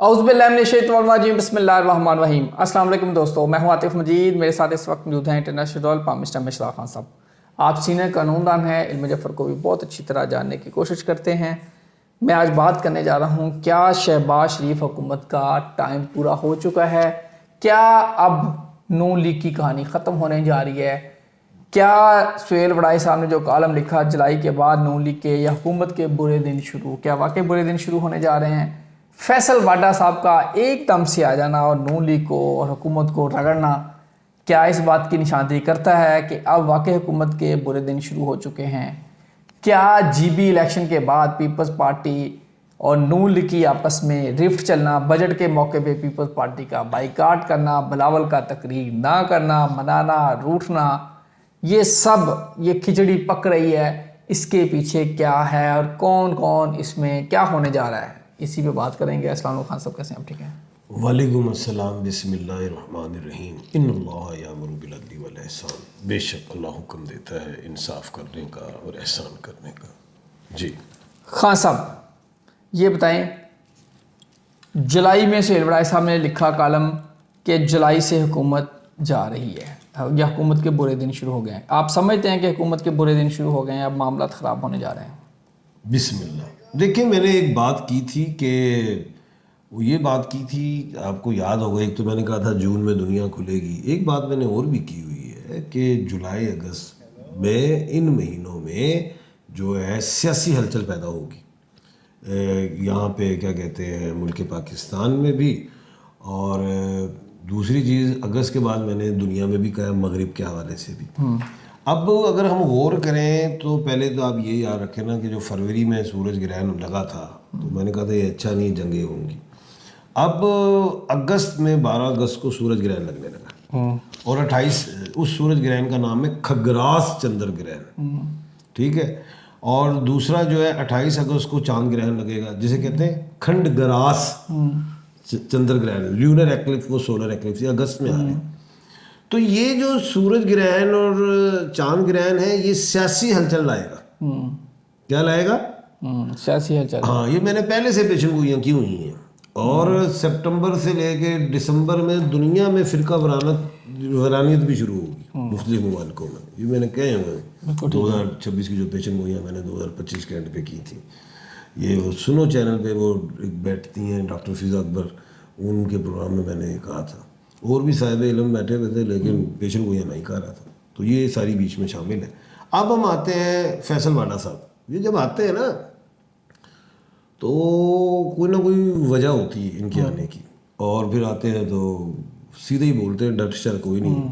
اعوذ باللہ من الشیطان الرجیم بسم اللہ الرحمن الرحیم۔ السلام علیکم دوستو، میں ہوں عاطف مجید، میرے ساتھ اس وقت موجود ہیں انٹرنیشنل رول پرائم منسٹر مشتاق خان صاحب۔ آپ سینئر قانون دان ہیں، علم جعفر کو بھی بہت اچھی طرح جاننے کی کوشش کرتے ہیں۔ میں آج بات کرنے جا رہا ہوں، کیا شہباز شریف حکومت کا ٹائم پورا ہو چکا ہے؟ کیا اب نون لیگ کی کہانی ختم ہونے جا رہی ہے؟ کیا سہیل وڑائی صاحب نے جو کالم لکھا جولائی کے بعد نون لیگ کے یا حکومت کے برے دن شروع، کیا واقعی برے دن شروع ہونے جا رہے ہیں؟ فیصل واڈا صاحب کا ایک دم سے آ جانا اور نون لیگ کو اور حکومت کو رگڑنا کیا اس بات کی نشاندہی کرتا ہے کہ اب واقعی حکومت کے برے دن شروع ہو چکے ہیں؟ کیا جی بی الیکشن کے بعد پیپلز پارٹی اور نون لیگ کی آپس میں رفٹ چلنا، بجٹ کے موقع پہ پیپلز پارٹی کا بائیکاٹ کرنا، بلاول کا تقریر نہ کرنا، منانا، روٹھنا، یہ سب یہ کھچڑی پک رہی ہے، اس کے پیچھے کیا ہے اور کون کون اس میں کیا ہونے جا رہا ہے؟ اسی پہ بات کریں گے۔ السلام علیکم خان صاحب، کیسے ہیں آپ؟ ٹھیک ہیں؟ وعلیکم السلام۔ بسم اللہ الرحمن الرحیم۔ ان اللہ یامر بالعدل والاحسان، بے شک اللہ حکم دیتا ہے انصاف کرنے کا اور احسان کرنے کا۔ جی خان صاحب یہ بتائیں، جولائی میں سہیل وڑائی صاحب نے لکھا کالم کہ جولائی سے حکومت جا رہی ہے یا حکومت کے برے دن شروع ہو گئے ہیں، آپ سمجھتے ہیں کہ حکومت کے برے دن شروع ہو گئے ہیں، اب معاملات خراب ہونے جا رہے ہیں؟ بسم اللہ۔ دیکھیں، میں نے ایک بات کی تھی کہ وہ یہ بات کی تھی، آپ کو یاد ہوگا، ایک تو میں نے کہا تھا جون میں دنیا کھلے گی، ایک بات میں نے اور بھی کی ہوئی ہے کہ جولائی اگست میں ان مہینوں میں جو ہے سیاسی ہلچل پیدا ہوگی یہاں پہ، کیا کہتے ہیں، ملک پاکستان میں بھی، اور دوسری چیز اگست کے بعد میں نے دنیا میں بھی کہا، مغرب کے حوالے سے بھی۔ اب اگر ہم غور کریں تو پہلے تو آپ یہ یاد رکھیں نا کہ جو فروری میں سورج گرہن لگا تھا تو میں نے کہا تھا یہ اچھا نہیں، جنگیں ہوں گی۔ اب اگست میں 12 اگست کو سورج گرہن لگنے لگا، اور 28 اس سورج گرہن کا نام ہے کھگراس چندر گرہن، ٹھیک ہے؟ اور دوسرا جو ہے 28 اگست کو چاند گرہن لگے گا، جسے کہتے ہیں کھنڈ گراس چندر گرہن، لیونر ایکلپس، وہ سولر ایکلپس، یہ اگست میں آ رہے ہیں۔ تو یہ جو سورج گرہن اور چاند گرہن ہے یہ سیاسی ہلچل لائے گا۔ کیا لائے گا؟ سیاسی ہلچل۔ ہاں، یہ میں نے پہلے سے پیشن گوئیاں کی ہوئی ہیں، اور سپٹمبر سے لے کے دسمبر میں دنیا میں فرقہ ورانیت بھی شروع ہوگی مختلف ممالکوں میں، یہ میں نے کہے ہوئے 2026 کی جو پیشن گوئیاں میں نے 2025 کے اینڈ پہ کی تھی۔ یہ سنو چینل پہ وہ ایک بیٹھتی ہیں ڈاکٹر فضا اکبر، ان کے پروگرام میں نے کہا تھا، اور بھی صاحب علم بیٹھے ہوئے تھے، لیکن پیشن گوئیاں میں ہی کہہ رہا تھا، تو یہ ساری بیچ میں شامل ہے۔ اب ہم آتے ہیں فیصل واڈا صاحب، یہ جب آتے ہیں نا تو کوئی نہ کوئی وجہ ہوتی ہے ان کے آنے کی، اور پھر آتے ہیں تو سیدھے ہی بولتے ہیں، ڈر شر کوئی نہیں،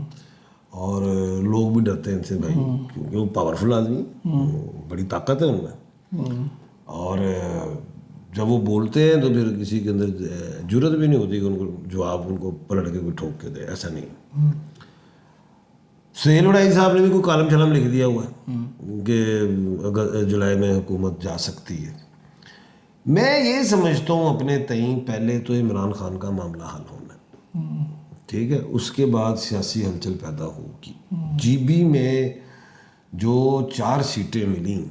اور لوگ بھی ڈرتے ہیں ان سے بھائی، کیونکہ وہ پاورفل آدمی، بڑی طاقت ہے ان میں، اور جب وہ بولتے ہیں تو پھر کسی کے اندر جرت بھی نہیں ہوتی کہ ان کو جواب ان کو پلٹ کے کوئی ٹھوک کے دے، ایسا نہیں۔ سہیل وڑائی صاحب نے بھی کوئی کالم شلم لکھ دیا ہوا ہے کہ جولائی میں حکومت جا سکتی ہے۔ میں یہ سمجھتا ہوں اپنے تئیں، پہلے تو عمران خان کا معاملہ حل ہونا ہے، ٹھیک ہے، اس کے بعد سیاسی ہلچل پیدا ہوگی۔ جی بی میں جو 4 سیٹیں ملیں،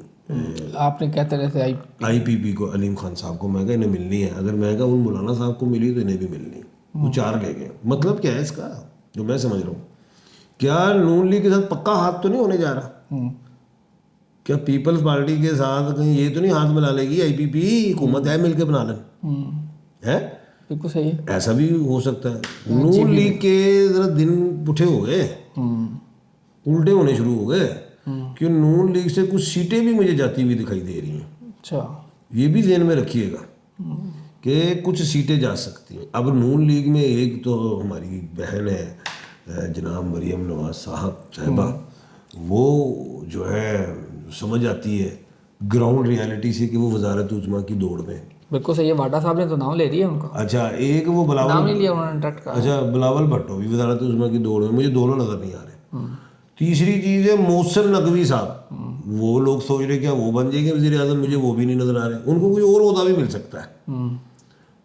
آپ نے کہتے رہتے آئی پی پی کو، علیم خان صاحب کو، میں کہا انہیں ملنی ہے، اگر میں کہا ان مولانا صاحب کو ملی تو انہیں بھی ملنی، وہ 4 لے گئے۔ مطلب کیا ہے اس کا، جو میں سمجھ رہا ہوں، کیا نون لیگ کے ساتھ پکا ہاتھ تو نہیں ہونے جا رہا؟ کیا پیپلز پارٹی کے ساتھ کہیں یہ تو نہیں ہاتھ ملا لے گی آئی پی پی، حکومت ہے مل کے بنا لیں؟ ہے بالکل صحیح، ایسا بھی ہو سکتا ہے۔ نون لیگ کے ذرا دن پٹھے ہو گئے، الٹے ہونے شروع ہو گئے، کہ نون لیگ سے کچھ سیٹیں بھی مجھے جاتی ہوئی دکھائی دے رہی ہیں۔ اچھا، یہ بھی ذہن میں رکھیے گا کہ کچھ سیٹیں جا سکتی ہیں۔ اب نون لیگ میں ایک تو ہماری بہن ہے جناب مریم نواز صاحبہ، وہ جو ہے سمجھ آتی ہے گراؤنڈ ریالٹی سے کہ وہ وزارت عظمیٰ کی دوڑ میں۔ بالکل صحیح ہے، واڈا صاحب نے تو نام لے دیا ان کا۔ اچھا، ایک وہ بلاول، نام نہیں لیا انہوں نے ڈائریکٹ کہا۔ اچھا، بلاول بھٹو بھی وزارت عظمیٰ کی دوڑ میں، مجھے دونوں نظر نہیں آ رہے۔ تیسری چیز ہے محسن نقوی صاحب، وہ لوگ سوچ رہے کیا وہ بن جائیں گے وزیر اعظم، مجھے وہ بھی نہیں نظر آ رہے، ان کو کوئی اور عہدہ بھی مل سکتا ہے۔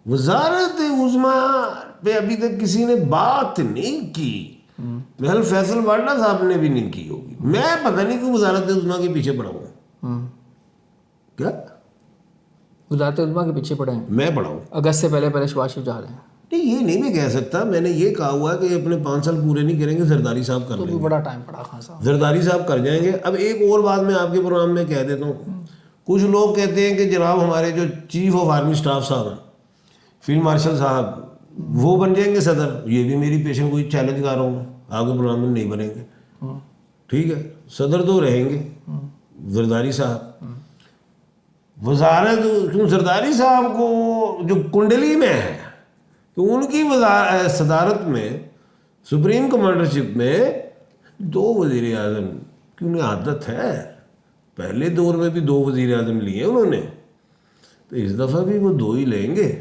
وزارت عظمیٰ پہ ابھی تک کسی نے بات نہیں کی، محل فیصل واڈا صاحب نے بھی نہیں کی ہوگی، میں پتہ نہیں کہ وزارت عظمیٰ کے پیچھے پڑا ہوں کیا، وزارت عظمیٰ کے پیچھے پڑے ہیں. میں پڑھا ہوں. اگست سے پہلے شہباز شریف جا رہے ہیں. نہیں یہ نہیں میں کہہ سکتا, میں نے یہ کہا ہوا ہے کہ اپنے 5 سال پورے نہیں کریں گے, زرداری صاحب کر لیں گے. بڑا ٹائم پڑا خان صاحب. زرداری صاحب کر جائیں گے. اب ایک اور بات میں آپ کے پروگرام میں کہہ دیتا ہوں, کچھ لوگ کہتے ہیں کہ جناب ہمارے جو چیف آف آرمی اسٹاف صاحب ہیں, فیلڈ مارشل صاحب, وہ بن جائیں گے صدر. یہ بھی میری پیشن کوئی چیلنج کر رہا ہوں, آپ کے پروگرام میں نہیں بنیں گے. ٹھیک ہے, صدر تو رہیں گے زرداری صاحب. وزارت زرداری صاحب کو جو کنڈلی میں ہے کہ ان کی صدارت میں سپریم کمانڈرشپ میں 2 وزیر اعظم کی انہیں عادت ہے. پہلے دور میں بھی 2 وزیر اعظم لیے انہوں نے, تو اس دفعہ بھی وہ 2 ہی لیں گے.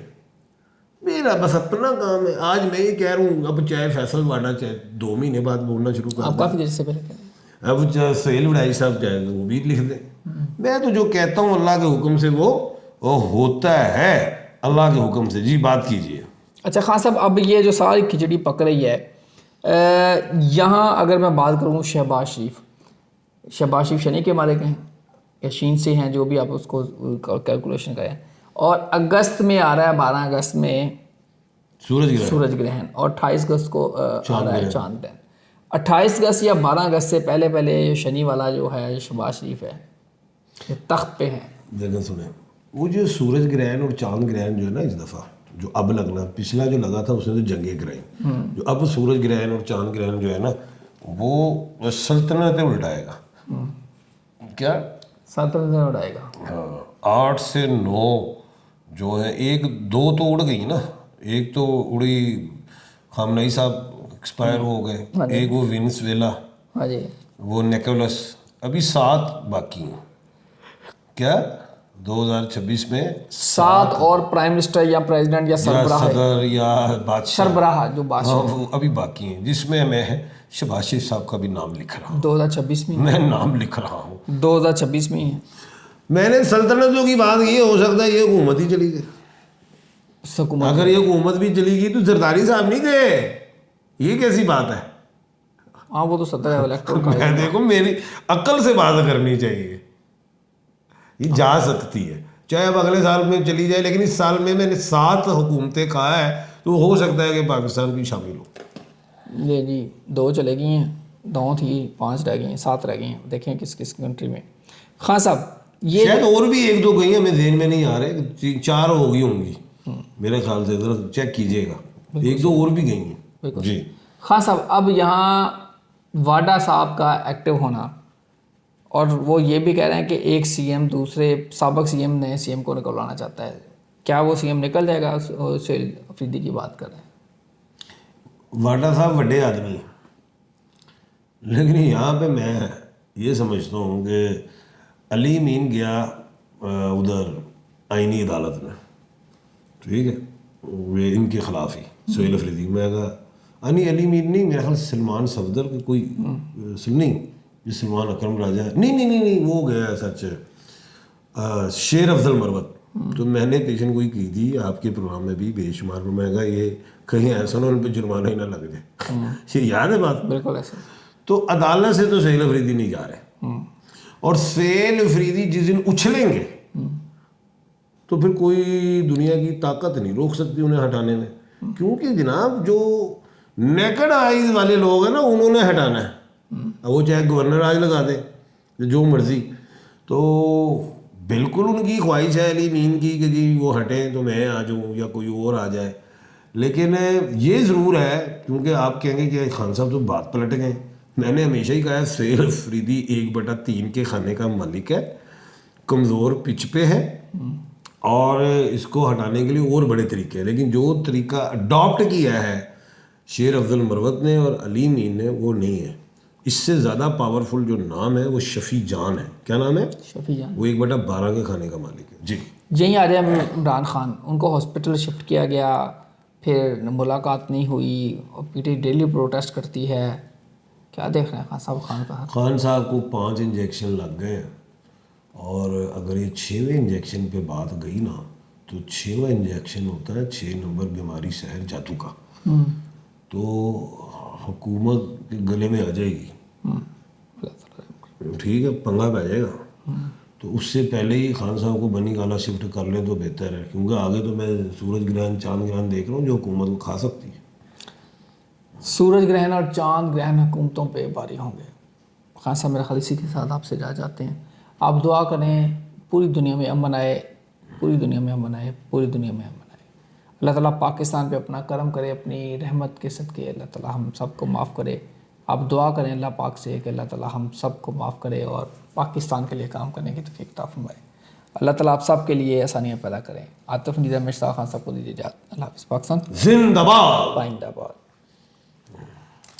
میرا بس اپنا کام ہے. آج میں یہ کہہ رہا ہوں, اب چاہے فیصل واڈا چاہے 2 مہینے بعد بولنا شروع کر آپ کافی دیر سے پہلے کہہ رہے ہیں. اب چاہے سہیل وڈائی صاحب چاہے وہ بھی لکھ دیں. میں تو جو کہتا ہوں اللہ کے حکم سے وہ ہوتا ہے, اللہ کے حکم سے. جی بات کیجیے. اچھا خان صاحب, اب یہ جو ساری کھچڑی پک رہی ہے یہاں, اگر میں بات کروں شہباز شریف شنی کے مالک ہیں یا شین سے ہیں, جو بھی آپ اس کو کیلکولیشن کریں, اور اگست میں آ رہا ہے 12 اگست میں سورج گرہن, اور 28 اگست کو آ رہا ہے چاند گرہن. 28 اگست یا 12 اگست سے پہلے شنی والا جو ہے شہباز شریف ہے یہ تخت پہ ہیں. دیکھیں سنیں, وہ جو سورج گرہن اور چاند گرہن جو ہے نا اس دفعہ جو اب لگنا, پچھلا جو لگا تھا اس نے تو جنگیں گرہن, جو اب سورج گرہن اور چاند گرہن جو ہے نا وہ سلطنتیں الٹائے گا. کیا سلطنتیں اڑائے گا؟ 8 سے 9 جو ہے, 2 تو اڑ گئی نا. ایک تو اڑی خامنئی صاحب ایکسپائر ہو گئے, ایک وہ وینسویلا, ہاں جی, وہ نیکولس. ابھی 7 باقی ہیں. کیا 2026 میں 7 اور پرائم منسٹر یا پریزیڈنٹ یا سربراہ صدر یا بادشاہ, سربراہ جو بادشاہ وہ ابھی باقی ہیں, جس میں میں شہباز شریف صاحب کا بھی نام لکھ رہا ہوں. 2026 میں میں نام لکھ رہا ہوں. 2026 میں ہی ہے. میں نے سلطنتوں کی بات کی, ہو سکتا ہے یہ حکومت ہی چلی گئی. اگر یہ حکومت بھی چلی گئی تو زرداری صاحب نہیں گئے. یہ کیسی بات ہے؟ ہاں وہ تو صدر ہے الیکٹور کا. میں دیکھو میری عقل سے بات کرنی چاہیے. یہ جا سکتی ہے, چاہے اب اگلے سال میں چلی جائے, لیکن اس سال میں نے 7 حکومتیں کہا ہے, تو ہو سکتا ہے کہ پاکستان بھی شامل ہو. جی 2 چلے گئی ہیں, 2 تھی, 5 رہ گئی ہیں, 7 رہ گئی ہیں. دیکھیں کس کنٹری میں. خان صاحب یہ شاید اور بھی 1-2 گئی ہیں, ہمیں ذہن میں نہیں آ رہے, 4 ہو گئی ہوں گی میرے خیال سے, ذرا چیک کیجیے گا. 1-2 اور بھی گئی ہیں. جی خان صاحب, اب یہاں واڈا صاحب کا ایکٹیو ہونا, اور وہ یہ بھی کہہ رہے ہیں کہ ایک سی ایم دوسرے سابق سی ایم نئے سی ایم کو نکلوانا چاہتا ہے. کیا وہ سی ایم نکل جائے گا؟ سہیل افریدی کی بات کر رہے ہیں. واڈا صاحب بڑے آدمی, لیکن یہاں پہ میں یہ سمجھتا ہوں کہ علی مین گیا ادھر آئینی عدالت میں, ٹھیک ہے, وہ ان کے خلاف ہی سہیل افریدی. میں کہا علی مین نہیں, میرا خیال سلمان صفدر کے کوئی نہیں, یہ سلمان اکرم راجہ نہیں وہ گیا سچ شیر افضل مروت. تو میں نے پیشن گوئی کی تھی آپ کے پروگرام میں بھی بے شمار, میں کہا یہ کہیں ایسا نہ ان پہ جرمانہ ہی نہ لگ جائے. یہ یاد ہے بات؟ بالکل ایسے. تو عدالت سے تو سہیل افریدی نہیں جا رہے, اور سہیل افریدی جس دن اچھلیں گے تو پھر کوئی دنیا کی طاقت نہیں روک سکتی انہیں ہٹانے میں, کیونکہ جناب جو نیکڈ آئیز والے لوگ ہیں نا انہوں نے ہٹانا ہے. اب وہ چاہے گورنر آج لگا دے جو مرضی, تو بالکل ان کی خواہش ہے علی مین کی کہ جی وہ ہٹیں تو میں آ جاؤں یا کوئی اور آ جائے. لیکن یہ ضرور ہے, کیونکہ آپ کہیں گے کہ خان صاحب تو بات پلٹ گئے. میں نے ہمیشہ ہی کہا ہے سہیل افریدی 1/3 کے کھانے کا مالک ہے, کمزور پچ پہ ہے, اور اس کو ہٹانے کے لیے اور بڑے طریقے ہیں. لیکن جو طریقہ اڈاپٹ کیا ہے شیر افضل مروت نے اور علی مین نے وہ نہیں ہے. اس سے زیادہ پاورفل جو نام ہے وہ شفیع جان ہے. کیا نام ہے؟ شفیع جان. وہ 1/12 کے کھانے کا مالک ہے. جی یہیں آ جائے عمران خان, ان کو ہاسپٹل شفٹ کیا گیا, پھر ملاقات نہیں ہوئی, اور پی ٹی ڈیلی پروٹیسٹ کرتی ہے. کیا دیکھ رہے ہیں خان صاحب؟ خان صاحب کو 5 انجیکشن لگ گئے, اور اگر یہ 6ویں انجیکشن پہ بات گئی نا تو 6واں انجیکشن ہوتا ہے 6 نمبر بیماری سحر جاتو کا, تو حکومت کے گلے میں آ جائے گی. ٹھیک ہے, پنگا پہ جائے گا. تو اس سے پہلے ہی خان صاحب کو بنی گالا شفٹ کر لیں تو بہتر ہے، کیونکہ آگے تو میں سورج گرہن چاند گرہن دیکھ رہا ہوں جو حکومت کو کھا سکتی ہے۔ سورج گرہن اور چاند گرہن حکومتوں پہ باری ہوں گے۔ خان صاحب میرا خیال اسی کے ساتھ آپ سے جا جاتے ہیں، آپ دعا کریں پوری دنیا میں امن آئے، پوری دنیا میں امن آئے، پوری دنیا میں امن آئے۔ اللہ تعالیٰ پاکستان پہ اپنا کرم کرے، اپنی رحمت کے صدقے اللہ تعالیٰ ہم سب کو معاف کرے۔ آپ دعا کریں اللہ پاک سے کہ اللہ تعالیٰ ہم سب کو معاف کرے اور پاکستان کے لیے کام کرنے کی توفیق عطا فرمائے۔ اللہ تعالیٰ آپ سب کے لیے آسانیاں پیدا کریں۔ عاطف مجید مشتاق خان صاحب کو دیجیے اجازت۔ اللہ حافظ۔ پاکستان زندہ باد۔ پائندہ باد۔